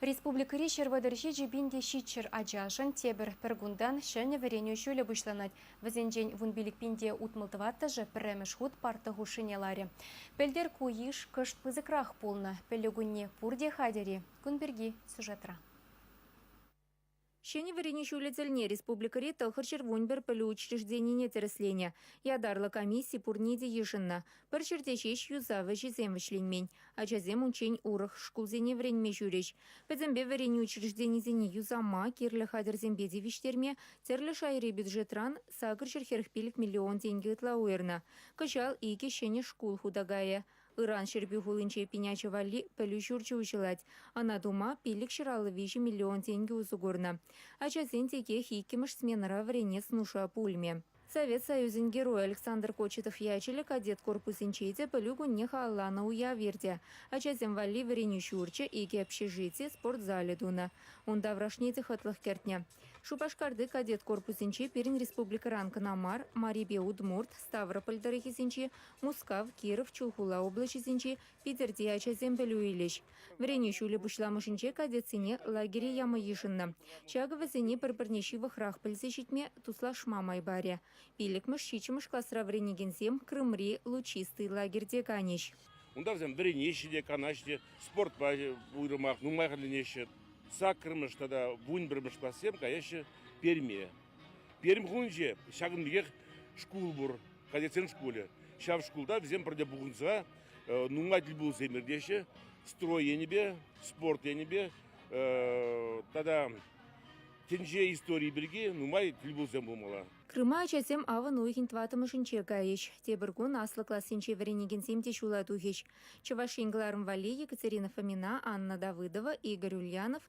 Республика Ришер вадырши жибинде щитчер аджашын тебір піргундан шәне вареню шөлі бұшланат. Візенжен вунбилік пинде утмылтыватты же пірәміш худ парты хушынеларе. Пәлдер куиш кышт пызыкрах полна. Пәлігунне пурде хадери. Күнберги сюжетра. Шені вареню шөлі цельне республикари тылхыр червунбір пілі учрежденине тересления. Ядарлы комиссии пурниде ешынна. Бір чердешеш юзавы жезем вышленмен. Ачазем унчень урых шкулзене вренме жүреш. Пәзімбе вареню учрежденизене юзама керлі хадерзембе девиштерме терлі шайри бюджетран сагыр жерхерхпелік миллион деньги ытла уэрна. Кышал ике шені шкул худагая. Иран шербю хулынче пиняча вали пелю журчу ушилать. Ана дума пилик ширалы вижи миллион деньги узугурна. Ачазен теке хикимыш сменара вренец нуша пульме. Совет Союзин герой Александр Кочетов ячели кадет корпус инчейте пылюгу неха Аллана уяверде. Ачазем вали вареню шурче иги общежитие спортзале дуна. Он даврашнете хатлых кертня. Шупашкарды кадет корпус инче перин республика Ранканамар, Марибе Удмурт, Ставрополь Дарахизинчи, Мускав, Киров, Чулхула облачизинчи, Питерде ачазем пылюилеш. Вареню шуле бушламышинче кадет сине лагере яма ешинна. Чагова зене парпарнеши вахрах пыльзещитме тусла шмамай баре. Пиликмыш щичимыш классра вренегенсем Крымри лучистый лагерьде канещ. Унда взем вренещиде, канаште, спорт по уйрымах, нумайхалинещет. Сакрымыш тогда вунбрымыш классем, конечно, Перми. Перм хунче, шагын бегех шкул бур, кадетсен школе. Шав шкулда взем проде бугунца, нуматель был земердеше, строй енебе, спорт енебе, тогда тенже истории берги, нумай тильбузем бумала. Крыма ачасем ава нуихин тватымышынче гаиш. Тебіргун аслы классинче варенегенсем тешула тухищ. Чавашингларым Вали, Екатерина Фомина, Анна Давыдова, Игорь Ульянов,